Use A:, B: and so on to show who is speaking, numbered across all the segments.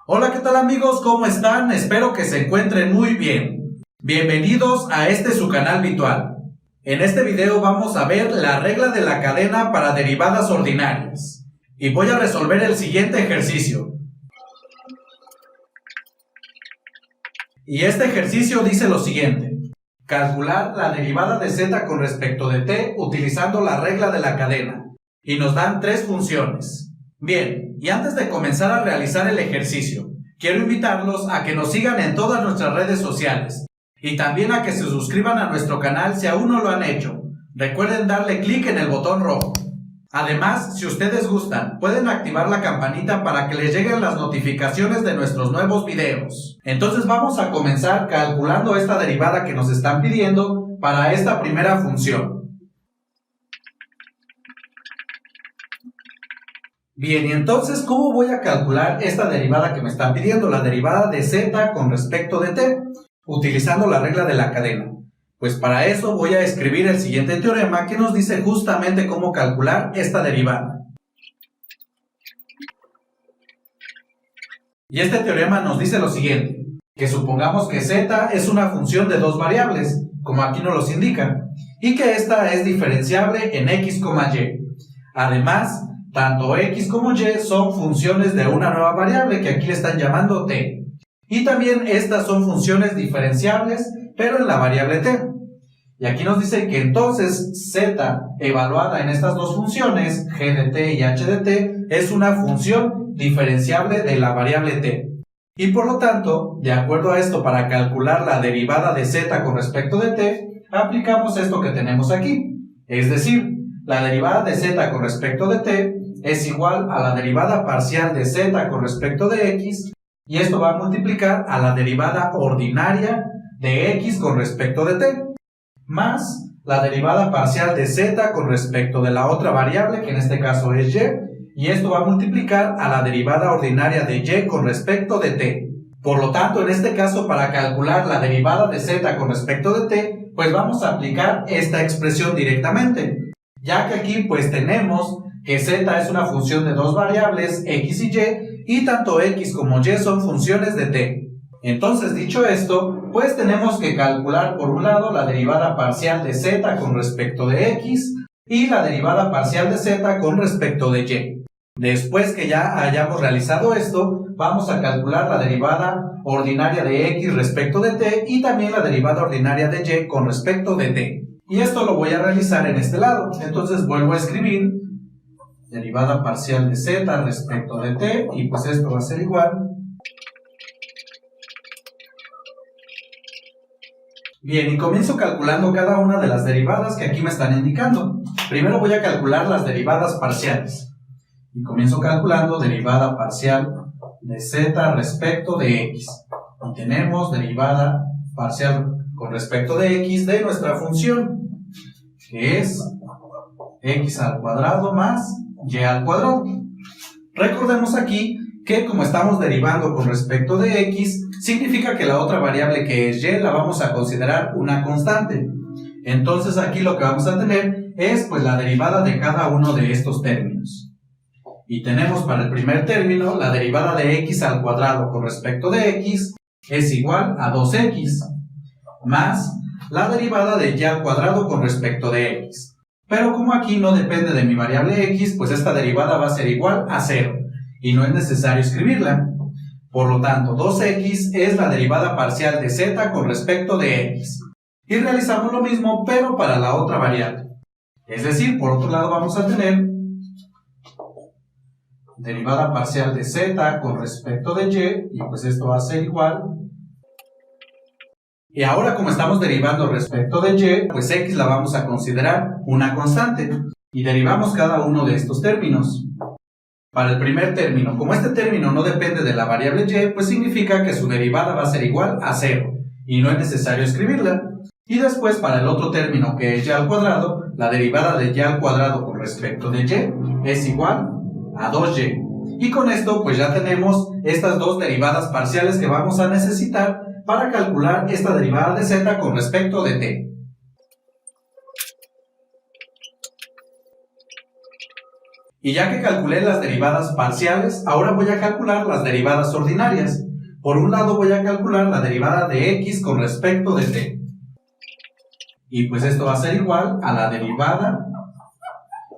A: Hola, ¿qué tal amigos? ¿Cómo están? Espero que se encuentren muy bien. Bienvenidos a su canal virtual. En este video vamos a ver la regla de la cadena para derivadas ordinarias. Y voy a resolver el siguiente ejercicio. Y este ejercicio dice lo siguiente. Calcular la derivada de z con respecto de t utilizando la regla de la cadena. Y nos dan tres funciones. Bien, y antes de comenzar a realizar el ejercicio, quiero invitarlos a que nos sigan en todas nuestras redes sociales y también a que se suscriban a nuestro canal si aún no lo han hecho. Recuerden darle clic en el botón rojo. Además, si ustedes gustan, pueden activar la campanita para que les lleguen las notificaciones de nuestros nuevos videos. Entonces vamos a comenzar calculando esta derivada que nos están pidiendo para esta primera función. Bien, y entonces, ¿cómo voy a calcular esta derivada que me están pidiendo? La derivada de z con respecto de t, utilizando la regla de la cadena. Pues para eso voy a escribir el siguiente teorema que nos dice justamente cómo calcular esta derivada. Y este teorema nos dice lo siguiente, que supongamos que z es una función de dos variables, como aquí nos los indica, y que esta es diferenciable en x, y. Además, tanto x como y son funciones de una nueva variable que aquí le están llamando t. Y también estas son funciones diferenciables, pero en la variable t. Y aquí nos dice que entonces z evaluada en estas dos funciones, g de t y h de t, es una función diferenciable de la variable t. Y por lo tanto, de acuerdo a esto, para calcular la derivada de z con respecto de t, aplicamos esto que tenemos aquí. Es decir, la derivada de z con respecto de t es igual a la derivada parcial de z con respecto de x, y esto va a multiplicar a la derivada ordinaria de x con respecto de t, más la derivada parcial de z con respecto de la otra variable, que en este caso es y esto va a multiplicar a la derivada ordinaria de y con respecto de t. Por lo tanto, en este caso, para calcular la derivada de z con respecto de t, pues vamos a aplicar esta expresión directamente, ya que aquí pues tenemos que z es una función de dos variables, x y tanto x como y son funciones de t. Entonces, dicho esto, pues tenemos que calcular por un lado la derivada parcial de z con respecto de x y la derivada parcial de z con respecto de y. Después que ya hayamos realizado esto, vamos a calcular la derivada ordinaria de x respecto de t y también la derivada ordinaria de y con respecto de t. Y esto lo voy a realizar en este lado. Entonces vuelvo a escribir derivada parcial de z respecto de t, y pues esto va a ser igual. Bien, y comienzo calculando cada una de las derivadas que aquí me están indicando. Primero voy a calcular las derivadas parciales. Y comienzo calculando derivada parcial de z respecto de x. Y tenemos derivada parcial con respecto de x de nuestra función, que es x al cuadrado más y al cuadrado. Recordemos aquí que como estamos derivando con respecto de x, significa que la otra variable que es y la vamos a considerar una constante. Entonces aquí lo que vamos a tener es pues la derivada de cada uno de estos términos. Y tenemos para el primer término la derivada de x al cuadrado con respecto de x es igual a 2x, más la derivada de y al cuadrado con respecto de x. Pero como aquí no depende de mi variable x, pues esta derivada va a ser igual a 0, y no es necesario escribirla. Por lo tanto, 2x es la derivada parcial de z con respecto de x. Y realizamos lo mismo, pero para la otra variable. Es decir, por otro lado vamos a tener derivada parcial de z con respecto de y pues esto va a ser igual. Y ahora, como estamos derivando respecto de y, pues x la vamos a considerar una constante. Y derivamos cada uno de estos términos. Para el primer término, como este término no depende de la variable y, pues significa que su derivada va a ser igual a 0. Y no es necesario escribirla. Y después, para el otro término, que es y al cuadrado, la derivada de y al cuadrado con respecto de y es igual a 2y. Y con esto, pues ya tenemos estas dos derivadas parciales que vamos a necesitar para calcular esta derivada de z con respecto de t. Y ya que calculé las derivadas parciales, ahora voy a calcular las derivadas ordinarias. Por un lado voy a calcular la derivada de x con respecto de t. Y pues esto va a ser igual a la derivada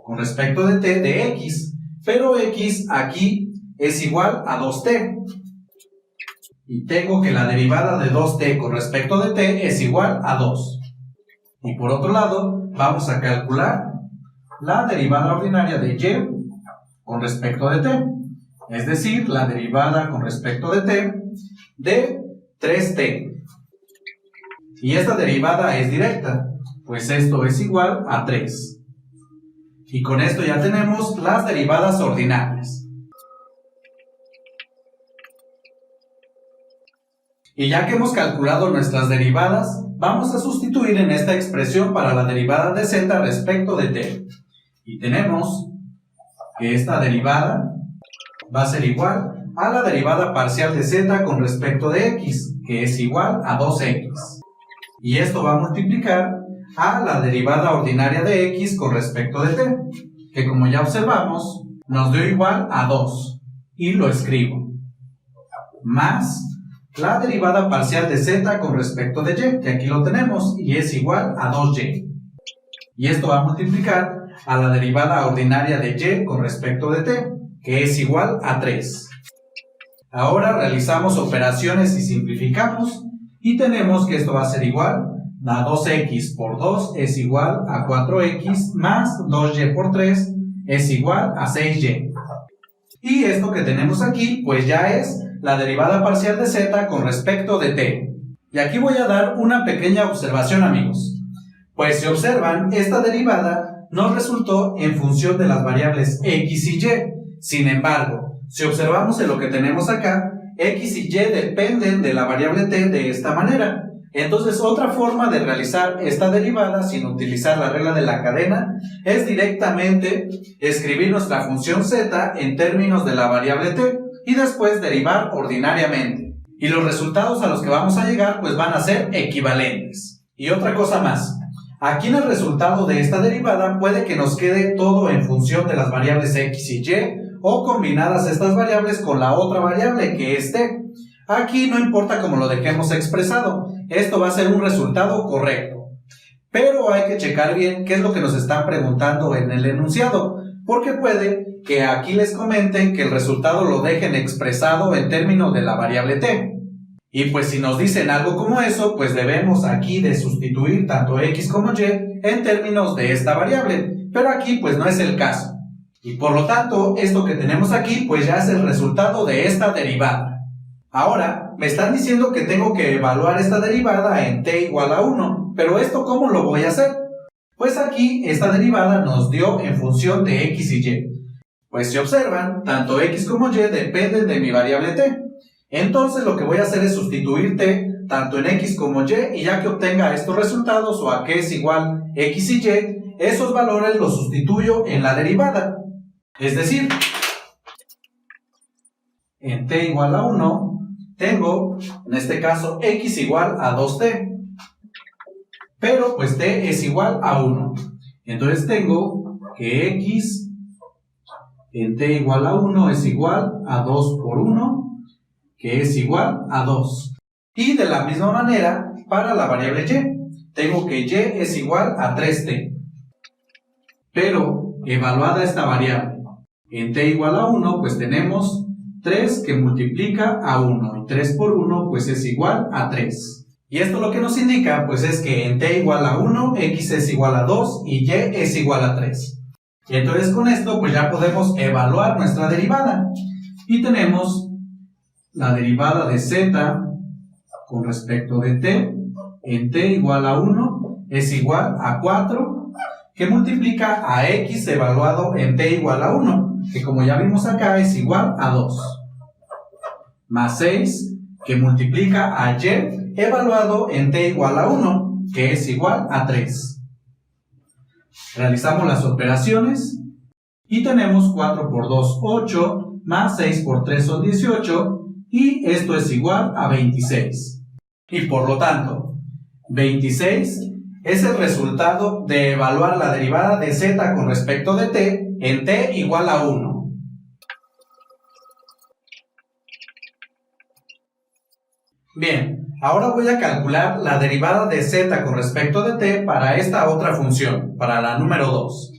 A: con respecto de t de x. Pero x aquí es igual a 2t. Y tengo que la derivada de 2t con respecto de t es igual a 2. Y por otro lado, vamos a calcular la derivada ordinaria de y con respecto de t. Es decir, la derivada con respecto de t de 3t. Y esta derivada es directa, pues esto es igual a 3. Y con esto ya tenemos las derivadas ordinarias. Y ya que hemos calculado nuestras derivadas, vamos a sustituir en esta expresión para la derivada de z respecto de t. Y tenemos que esta derivada va a ser igual a la derivada parcial de z con respecto de x, que es igual a 2x. Y esto va a multiplicar a la derivada ordinaria de x con respecto de t, que como ya observamos, nos dio igual a 2. Y lo escribo. Más la derivada parcial de z con respecto de y, que aquí lo tenemos, y es igual a 2y. Y esto va a multiplicar a la derivada ordinaria de y con respecto de t, que es igual a 3. Ahora realizamos operaciones y simplificamos, y tenemos que esto va a ser igual a 2x por 2 es igual a 4x, más 2y por 3 es igual a 6y. Y esto que tenemos aquí, pues ya es la derivada parcial de z con respecto de t. Y aquí voy a dar una pequeña observación, amigos. Pues si observan, esta derivada nos resultó en función de las variables x y y. Sin embargo, si observamos en lo que tenemos acá, x y y dependen de la variable t de esta manera. Entonces, otra forma de realizar esta derivada sin utilizar la regla de la cadena es directamente escribir nuestra función z en términos de la variable t y después derivar ordinariamente. Y los resultados a los que vamos a llegar pues van a ser equivalentes. Y otra cosa más, aquí en el resultado de esta derivada puede que nos quede todo en función de las variables x y y o combinadas estas variables con la otra variable que es t. Aquí no importa cómo lo dejemos expresado, esto va a ser un resultado correcto. Pero hay que checar bien qué es lo que nos están preguntando en el enunciado, porque puede que aquí les comenten que el resultado lo dejen expresado en términos de la variable t. Y pues si nos dicen algo como eso, pues debemos aquí de sustituir tanto x como y en términos de esta variable, pero aquí pues no es el caso. Y por lo tanto, esto que tenemos aquí pues ya es el resultado de esta derivada. Ahora, me están diciendo que tengo que evaluar esta derivada en t igual a 1, pero ¿esto cómo lo voy a hacer? Pues aquí esta derivada nos dio en función de x y y. Pues si observan, tanto x como y dependen de mi variable t. Entonces lo que voy a hacer es sustituir t tanto en x como y ya que obtenga estos resultados o a que es igual x y y, esos valores los sustituyo en la derivada. Es decir, en t igual a 1, tengo, en este caso, x igual a 2t. Pero, pues, t es igual a 1. Entonces, tengo que x en t igual a 1 es igual a 2 por 1, que es igual a 2. Y de la misma manera, para la variable y, tengo que y es igual a 3t. Pero, evaluada esta variable, en t igual a 1, pues tenemos 3 que multiplica a 1 y 3 por 1 pues es igual a 3. Y esto lo que nos indica pues es que en t igual a 1, x es igual a 2 y y es igual a 3. Y entonces con esto pues ya podemos evaluar nuestra derivada. Y tenemos la derivada de z con respecto de t en t igual a 1 es igual a 4 que multiplica a x evaluado en t igual a 1, que como ya vimos acá es igual a 2. Más 6 que multiplica a y evaluado en t igual a 1, que es igual a 3. Realizamos las operaciones y tenemos 4 por 2, 8, más 6 por 3 son 18, y esto es igual a 26. Y por lo tanto, 26 es el resultado de evaluar la derivada de z con respecto de t en t igual a 1. Bien, ahora voy a calcular la derivada de z con respecto de t para esta otra función, para la número 2.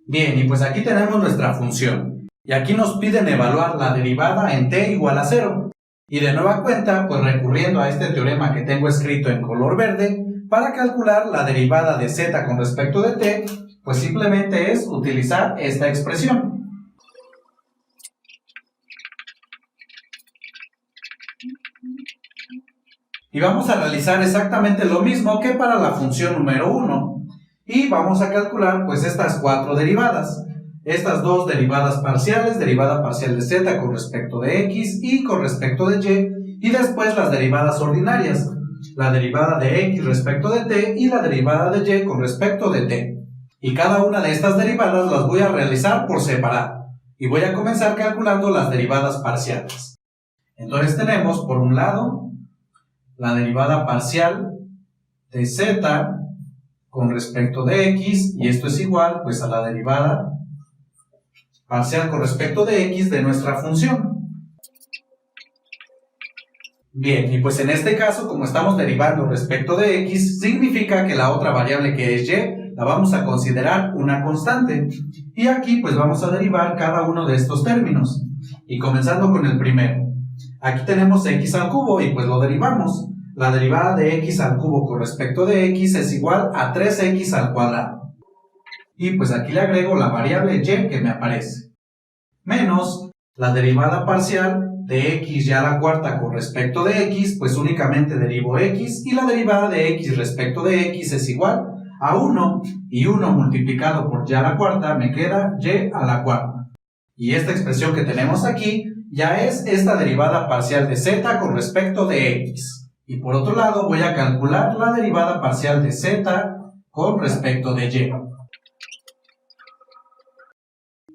A: Bien, y pues aquí tenemos nuestra función. Y aquí nos piden evaluar la derivada en t igual a 0. Y de nueva cuenta, pues recurriendo a este teorema que tengo escrito en color verde, para calcular la derivada de z con respecto de t, pues simplemente es utilizar esta expresión. Y vamos a realizar exactamente lo mismo que para la función número 1. Y vamos a calcular pues estas 4 derivadas. Estas 2 derivadas parciales, derivada parcial de z con respecto de x y con respecto de y, y después las derivadas ordinarias, la derivada de x respecto de t y la derivada de y con respecto de t. Y cada una de estas derivadas las voy a realizar por separado. Y voy a comenzar calculando las derivadas parciales. Entonces tenemos por un lado la derivada parcial de z con respecto de x, y esto es igual pues a la derivada parcial con respecto de x de nuestra función. Bien, y pues en este caso, como estamos derivando respecto de x, significa que la otra variable que es y, la vamos a considerar una constante. Y aquí pues vamos a derivar cada uno de estos términos. Y comenzando con el primero. Aquí tenemos x al cubo y pues lo derivamos. La derivada de x al cubo con respecto de x es igual a 3x al cuadrado. Y pues aquí le agrego la variable y que me aparece. Menos la derivada parcial de x ya a la cuarta con respecto de x, pues únicamente derivo x, y la derivada de x respecto de x es igual a 1, y 1 multiplicado por y a la cuarta me queda y a la cuarta. Y esta expresión que tenemos aquí ya es esta derivada parcial de z con respecto de x. Y por otro lado voy a calcular la derivada parcial de z con respecto de y.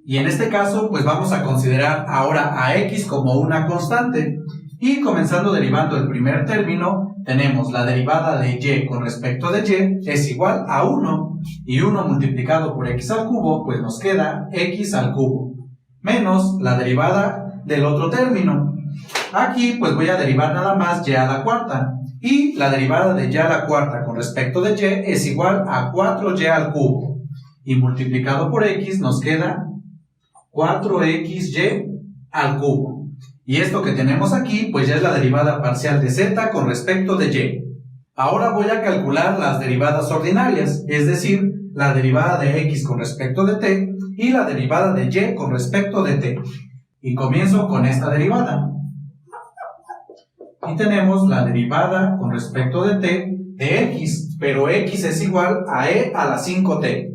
A: Y en este caso pues vamos a considerar ahora a x como una constante. Y comenzando derivando el primer término, tenemos la derivada de y con respecto de y es igual a 1. Y 1 multiplicado por x al cubo pues nos queda x al cubo. Menos la derivada del otro término. Aquí pues voy a derivar nada más y a la cuarta. Y la derivada de y a la cuarta con respecto de y es igual a 4y al cubo. Y multiplicado por x nos queda 4xy al cubo. Y esto que tenemos aquí pues ya es la derivada parcial de z con respecto de y. Ahora voy a calcular las derivadas ordinarias, es decir, la derivada de x con respecto de t y la derivada de y con respecto de t. Y comienzo con esta derivada. Y tenemos la derivada con respecto de t de x, pero x es igual a e a la 5t.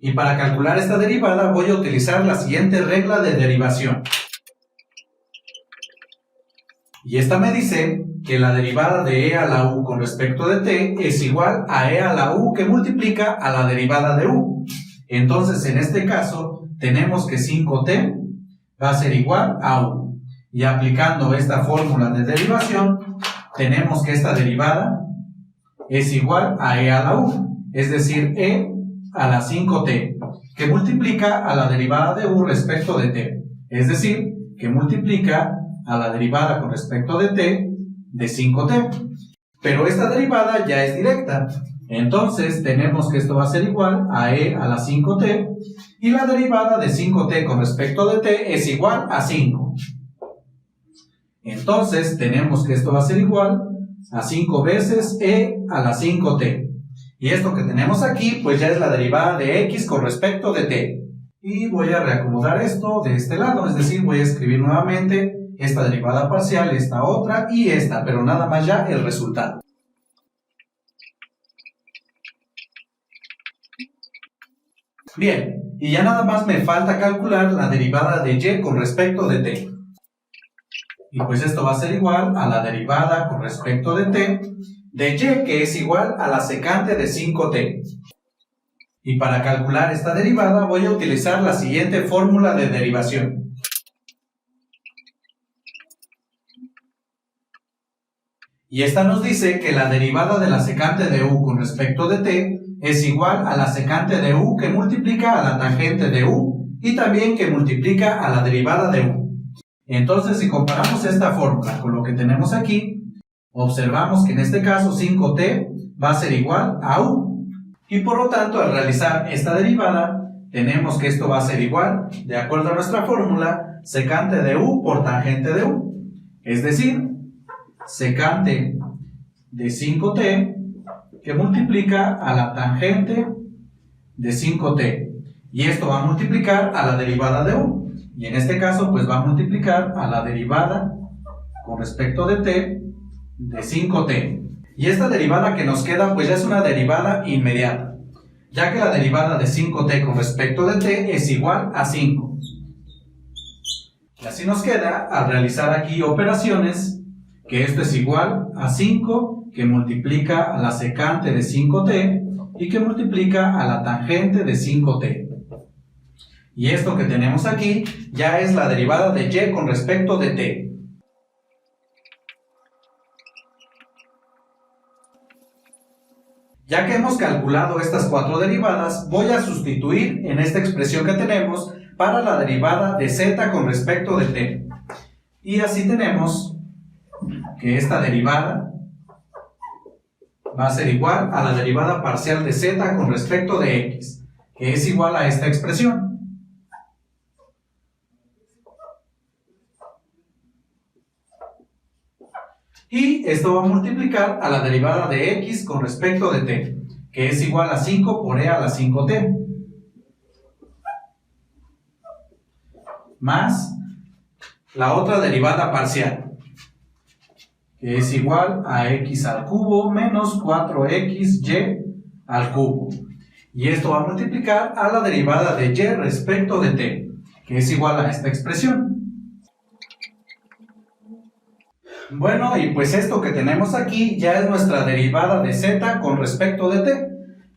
A: Y para calcular esta derivada voy a utilizar la siguiente regla de derivación. Y esta me dice que la derivada de e a la u con respecto de t es igual a e a la u que multiplica a la derivada de u. Entonces en este caso tenemos que 5t va a ser igual a u. Y aplicando esta fórmula de derivación, tenemos que esta derivada es igual a e a la u, es decir, e a la 5t, que multiplica a la derivada de u respecto de t, es decir, que multiplica a la derivada con respecto de t de 5t. Pero esta derivada ya es directa, entonces tenemos que esto va a ser igual a e a la 5t, y la derivada de 5t con respecto de t es igual a 5. Entonces tenemos que esto va a ser igual a 5 veces e a la 5t. Y esto que tenemos aquí pues ya es la derivada de x con respecto de t. Y voy a reacomodar esto de este lado, es decir, voy a escribir nuevamente esta derivada parcial, esta otra y esta, pero nada más ya el resultado. Bien, y ya nada más me falta calcular la derivada de y con respecto de t. Y pues esto va a ser igual a la derivada con respecto de t de y, que es igual a la secante de 5t. Y para calcular esta derivada voy a utilizar la siguiente fórmula de derivación. Y esta nos dice que la derivada de la secante de u con respecto de t es igual a la secante de u que multiplica a la tangente de u y también que multiplica a la derivada de u. Entonces, si comparamos esta fórmula con lo que tenemos aquí, observamos que en este caso 5t va a ser igual a u. Y por lo tanto, al realizar esta derivada, tenemos que esto va a ser igual, de acuerdo a nuestra fórmula, secante de u por tangente de u. Es decir, secante de 5t que multiplica a la tangente de 5t. Y esto va a multiplicar a la derivada de u. Y en este caso, pues va a multiplicar a la derivada con respecto de t de 5t. Y esta derivada que nos queda, pues ya es una derivada inmediata, ya que la derivada de 5t con respecto de t es igual a 5. Y así nos queda, al realizar aquí operaciones, que esto es igual a 5 que multiplica a la secante de 5t y que multiplica a la tangente de 5t. Y esto que tenemos aquí ya es la derivada de y con respecto de t. Ya que hemos calculado estas cuatro derivadas, voy a sustituir en esta expresión que tenemos para la derivada de z con respecto de t. Y así tenemos que esta derivada va a ser igual a la derivada parcial de z con respecto de x, que es igual a esta expresión. Y esto va a multiplicar a la derivada de x con respecto de t, que es igual a 5 por e a la 5t. Más la otra derivada parcial, que es igual a x al cubo menos 4xy al cubo. Y esto va a multiplicar a la derivada de y respecto de t, que es igual a esta expresión. Bueno, y pues esto que tenemos aquí ya es nuestra derivada de z con respecto de t,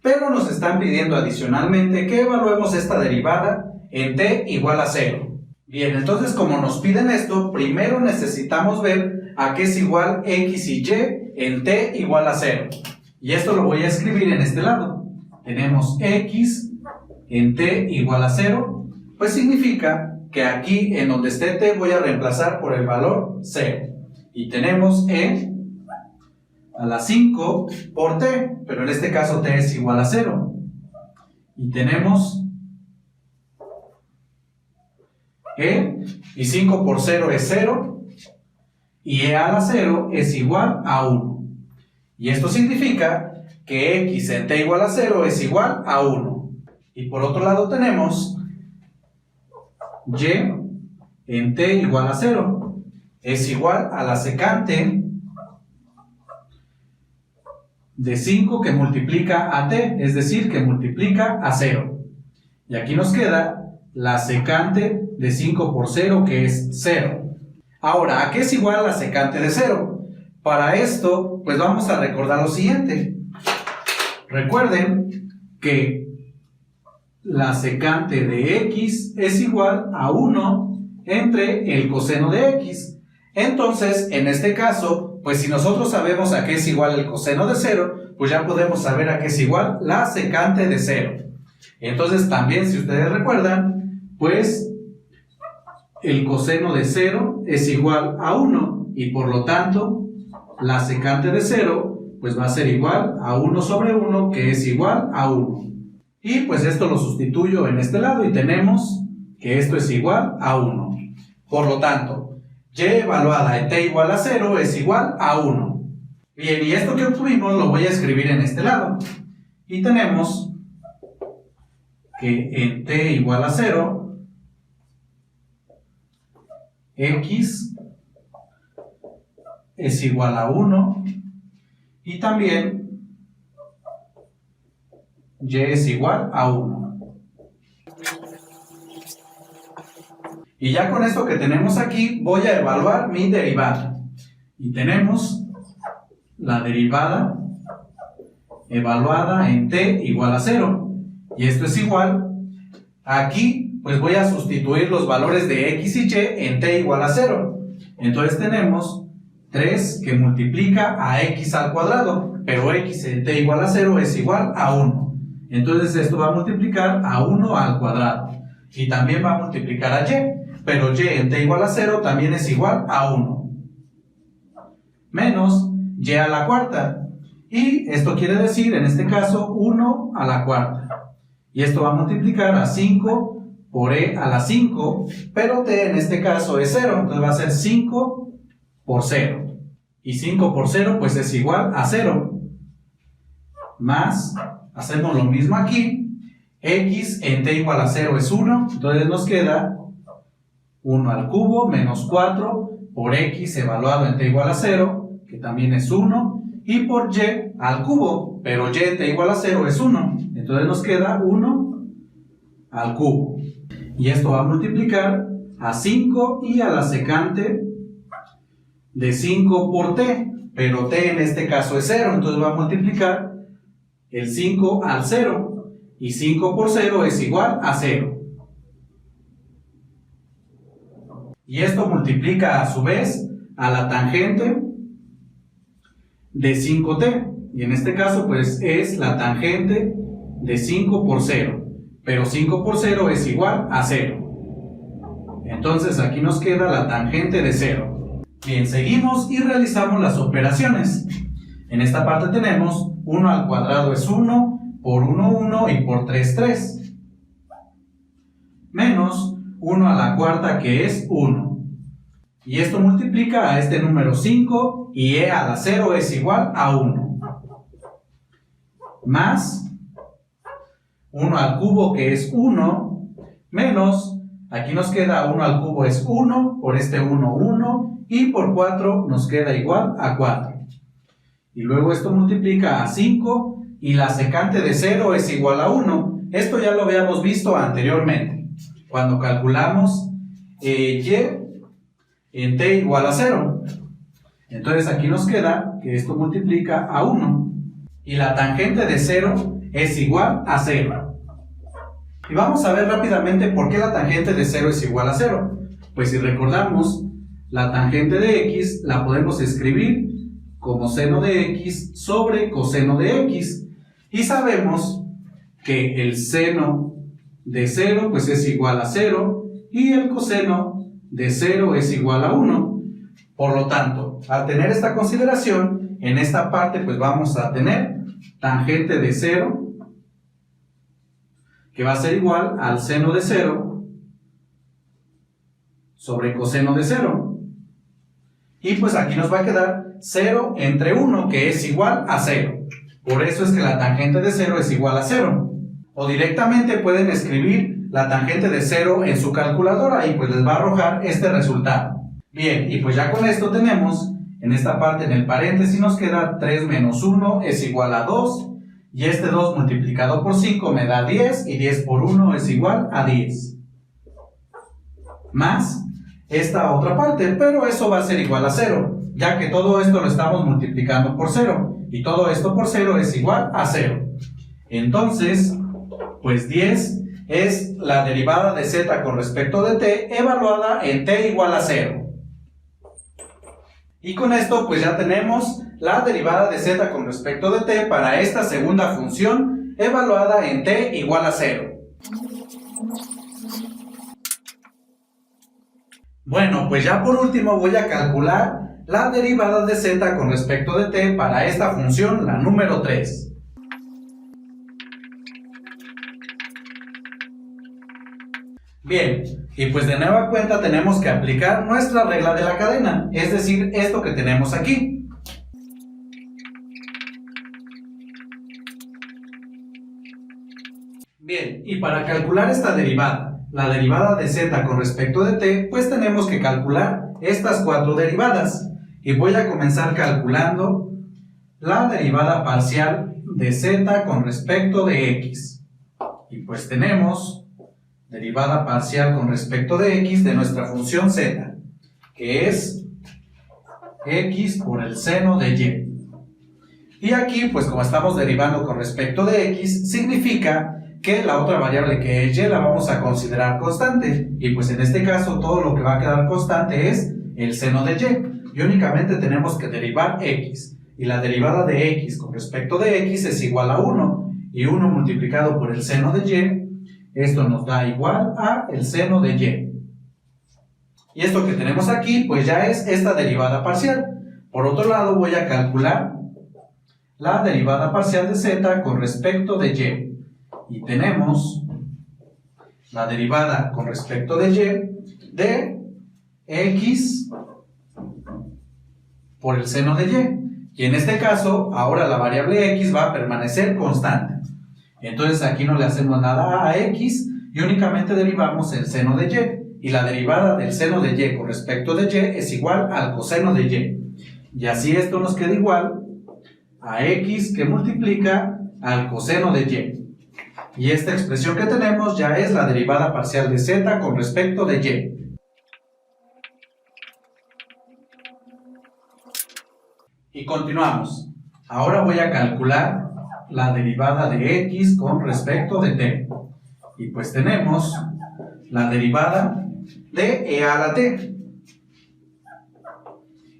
A: pero nos están pidiendo adicionalmente que evaluemos esta derivada en t igual a 0. Bien, entonces como nos piden esto, primero necesitamos ver a qué es igual x y y en t igual a 0. Y esto lo voy a escribir en este lado. Tenemos x en t igual a 0, pues significa que aquí en donde esté t voy a reemplazar por el valor 0. Y tenemos e a la 5 por t, pero en este caso t es igual a 0. Y tenemos e, y 5 por 0 es 0, y e a la 0 es igual a 1. Y esto significa que x en t igual a 0 es igual a 1. Y por otro lado tenemos y en t igual a 0. Es igual a la secante de 5 que multiplica a t, es decir, que multiplica a 0. Y aquí nos queda la secante de 5 por 0, que es 0. Ahora, ¿a qué es igual la secante de 0? Para esto, pues vamos a recordar lo siguiente. Recuerden que la secante de x es igual a 1 entre el coseno de x. Entonces, en este caso, pues si nosotros sabemos a qué es igual el coseno de 0, pues ya podemos saber a qué es igual la secante de 0. Entonces, también, si ustedes recuerdan, pues el coseno de 0 es igual a 1 y por lo tanto, la secante de 0 pues va a ser igual a 1 sobre 1, que es igual a 1. Y pues esto lo sustituyo en este lado y tenemos que esto es igual a 1. Por lo tanto, y evaluada en t igual a 0 es igual a 1. Bien, y esto que obtuvimos lo voy a escribir en este lado. Y tenemos que en t igual a 0, x es igual a 1 y también y es igual a 1. Y ya con esto que tenemos aquí, voy a evaluar mi derivada. Y tenemos la derivada evaluada en t igual a 0. Y esto es igual. Aquí, pues voy a sustituir los valores de x y y en t igual a 0. Entonces tenemos 3 que multiplica a x al cuadrado, pero x en t igual a 0 es igual a 1. Entonces esto va a multiplicar a 1 al cuadrado. Y también va a multiplicar a y, pero y en t igual a 0 también es igual a 1. Menos y a la cuarta. Y esto quiere decir, en este caso, 1 a la cuarta. Y esto va a multiplicar a 5 por e a la 5, pero t en este caso es 0, entonces va a ser 5 por 0. Y 5 por 0 pues es igual a 0. Más, hacemos lo mismo aquí, x en t igual a 0 es 1, entonces nos queda 1 al cubo menos 4 por x evaluado en t igual a 0, que también es 1, y por y al cubo, pero y en t igual a 0 es 1, entonces nos queda 1 al cubo. Y esto va a multiplicar a 5 y a la secante de 5 por t, pero t en este caso es 0, entonces va a multiplicar el 5 al 0, y 5 por 0 es igual a 0. Y esto multiplica a su vez a la tangente de 5t, y en este caso pues es la tangente de 5 por 0, pero 5 por 0 es igual a 0. Entonces aquí nos queda la tangente de 0. Bien, seguimos y realizamos las operaciones. En esta parte tenemos 1 al cuadrado es 1, por 1, 1 y por 3, 3. Menos 1 a la cuarta que es 1. Y esto multiplica a este número 5 y e a la 0 es igual a 1. Más 1 al cubo que es 1, menos, aquí nos queda 1 al cubo es 1, por este 1, 1, y por 4 nos queda igual a 4. Y luego esto multiplica a 5, y la secante de 0 es igual a 1. Esto ya lo habíamos visto anteriormente, cuando calculamos y en t igual a 0. Entonces aquí nos queda que esto multiplica a 1, y la tangente de 0 es igual a 0. Y vamos a ver rápidamente por qué la tangente de 0 es igual a 0. Pues si recordamos, la tangente de x la podemos escribir como seno de x sobre coseno de x. Y sabemos que el seno de 0 pues es igual a 0 y el coseno de 0 es igual a 1. Por lo tanto, al tener esta consideración, en esta parte pues vamos a tener tangente de 0 que va a ser igual al seno de 0 sobre coseno de 0. Y pues aquí nos va a quedar 0 entre 1, que es igual a 0. Por eso es que la tangente de 0 es igual a 0. O directamente pueden escribir la tangente de 0 en su calculadora y pues les va a arrojar este resultado. Bien, y pues ya con esto tenemos, en esta parte en el paréntesis nos queda 3 menos 1 es igual a 2. Y este 2 multiplicado por 5 me da 10, y 10 por 1 es igual a 10. Más esta otra parte, pero eso va a ser igual a 0, ya que todo esto lo estamos multiplicando por 0, y todo esto por 0 es igual a 0. Entonces, pues 10 es la derivada de z con respecto de t evaluada en t igual a 0. Y con esto pues ya tenemos la derivada de z con respecto de t para esta segunda función evaluada en t igual a 0. Bueno, pues ya por último voy a calcular la derivada de z con respecto de t para esta función, la número 3. Bien, y pues de nueva cuenta tenemos que aplicar nuestra regla de la cadena, es decir, esto que tenemos aquí. Bien, y para calcular esta derivada, la derivada de z con respecto de t, pues tenemos que calcular estas 4 derivadas. Y voy a comenzar calculando la derivada parcial de z con respecto de x. Y pues tenemos derivada parcial con respecto de x de nuestra función z, que es x por el seno de y. Y aquí, pues como estamos derivando con respecto de x, significa que la otra variable que es y la vamos a considerar constante. Y pues en este caso todo lo que va a quedar constante es el seno de y. y únicamente tenemos que derivar x. Y la derivada de x con respecto de x es igual a 1. Y 1 multiplicado por el seno de y, esto nos da igual a el seno de y. Y esto que tenemos aquí, pues ya es esta derivada parcial. Por otro lado, voy a calcular la derivada parcial de z con respecto de y. Y tenemos la derivada con respecto de y de x por el seno de y. Y en este caso, ahora la variable x va a permanecer constante. Entonces aquí no le hacemos nada a x y únicamente derivamos el seno de y. Y la derivada del seno de y con respecto de y es igual al coseno de y. Y así esto nos queda igual a x que multiplica al coseno de y. Y esta expresión que tenemos ya es la derivada parcial de z con respecto de y. Y continuamos. Ahora voy a calcular la derivada de x con respecto de t. Y pues tenemos la derivada de e a la t.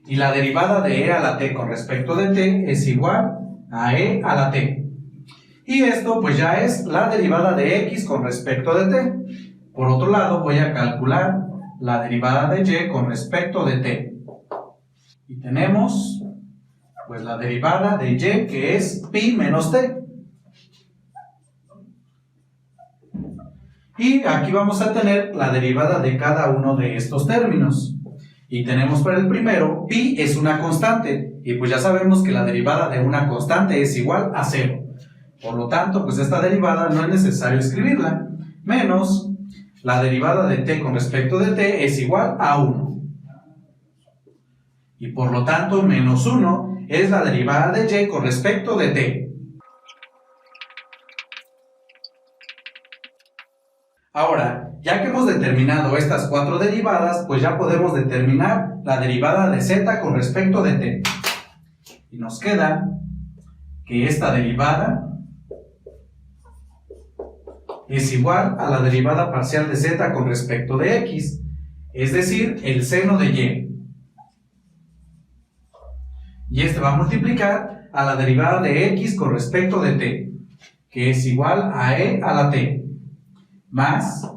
A: Y la derivada de e a la t con respecto de t es igual a e a la t. Y esto pues ya es la derivada de x con respecto de t. Por otro lado voy a calcular la derivada de y con respecto de t. Y tenemos pues la derivada de y que es pi menos t. Y aquí vamos a tener la derivada de cada uno de estos términos. Y tenemos para el primero, pi es una constante. Y pues ya sabemos que la derivada de una constante es igual a 0. Por lo tanto, pues esta derivada no es necesario escribirla. Menos la derivada de t con respecto de t es igual a 1. Y por lo tanto, menos 1 es la derivada de y con respecto de t. Ahora, ya que hemos determinado estas 4 derivadas, pues ya podemos determinar la derivada de z con respecto de t. Y nos queda que esta derivada es igual a la derivada parcial de z con respecto de x, es decir, el seno de y. Y este va a multiplicar a la derivada de x con respecto de t, que es igual a e a la t, más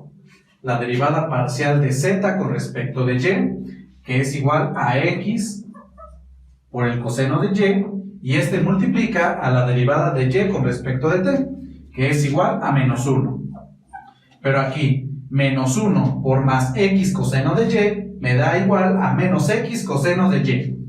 A: la derivada parcial de z con respecto de y, que es igual a x por el coseno de y este multiplica a la derivada de y con respecto de t, que es igual a menos 1. Pero aquí, menos 1 por más x coseno de y me da igual a menos x coseno de y.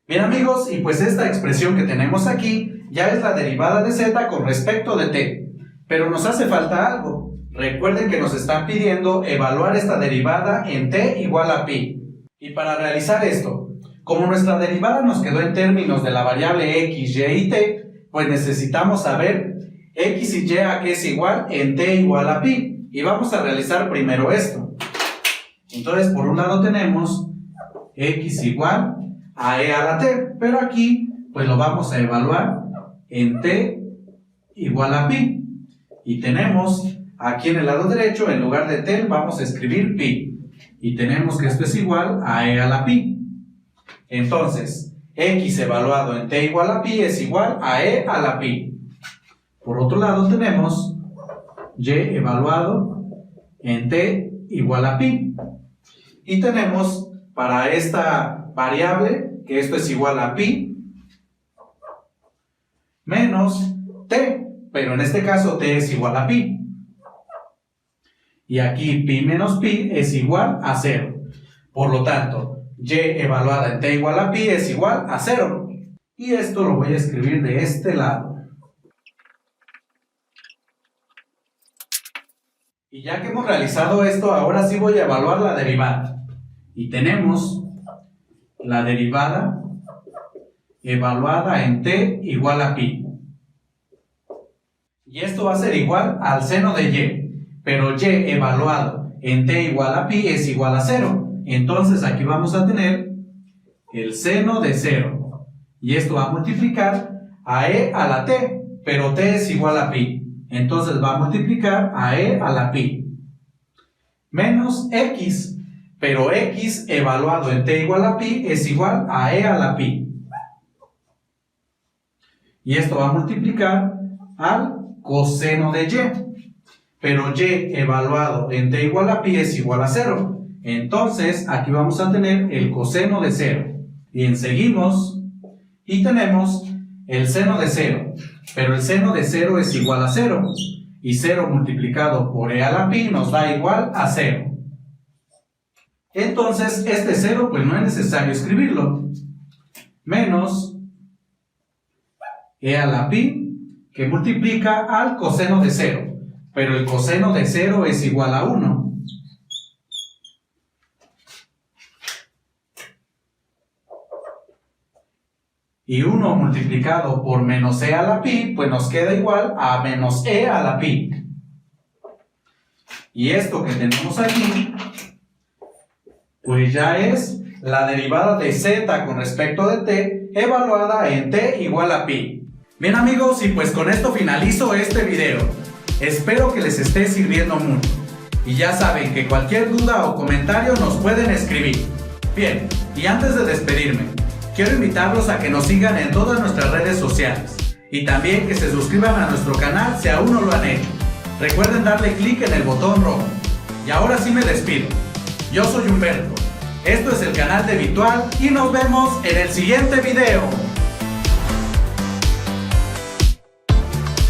A: Bien amigos, y pues esta expresión que tenemos aquí ya es la derivada de z con respecto de t. Pero nos hace falta algo. Recuerden que nos están pidiendo evaluar esta derivada en t igual a pi. Y para realizar esto, como nuestra derivada nos quedó en términos de la variable x, y y t, pues necesitamos saber x y y a qué es igual en t igual a pi. Y vamos a realizar primero esto. Entonces, por un lado tenemos x igual a e a la t, pero aquí pues lo vamos a evaluar en t igual a pi. Y tenemos aquí en el lado derecho, en lugar de t, vamos a escribir pi. Y tenemos que esto es igual a e a la pi. Entonces, x evaluado en t igual a pi es igual a e a la pi. Por otro lado tenemos y evaluado en t igual a pi. Y tenemos para esta variable que esto es igual a pi menos t, pero en este caso t es igual a pi. Y aquí pi menos pi es igual a 0. Por lo tanto, y evaluada en t igual a pi es igual a 0. Y esto lo voy a escribir de este lado. Y ya que hemos realizado esto, ahora sí voy a evaluar la derivada. Y tenemos la derivada evaluada en t igual a pi. Y esto va a ser igual al seno de y. Pero y evaluado en t igual a pi es igual a 0. Entonces aquí vamos a tener el seno de 0. Y esto va a multiplicar a e a la t. Pero t es igual a pi. Entonces va a multiplicar a e a la pi. Menos x. pero x evaluado en t igual a pi es igual a e a la pi. Y esto va a multiplicar al coseno de y, pero y evaluado en t igual a pi es igual a 0. Entonces aquí vamos a tener el coseno de 0. Bien, seguimos y tenemos el seno de 0, pero el seno de 0 es igual a 0. Y 0 multiplicado por e a la pi nos da igual a 0. Entonces este 0 pues no es necesario escribirlo. Menos e a la pi que multiplica al coseno de 0. Pero el coseno de 0 es igual a 1. Y 1 multiplicado por menos e a la pi, pues nos queda igual a menos e a la pi. Y esto que tenemos aquí, pues ya es la derivada de z con respecto de t, evaluada en t igual a pi. Bien amigos, y pues con esto finalizo este video. Espero que les esté sirviendo mucho. Y ya saben que cualquier duda o comentario nos pueden escribir. Bien, y antes de despedirme, quiero invitarlos a que nos sigan en todas nuestras redes sociales y también que se suscriban a nuestro canal si aún no lo han hecho. Recuerden darle clic en el botón rojo. Y ahora sí me despido. Yo soy Humberto. Esto es el canal de Virtual y nos vemos en el siguiente video.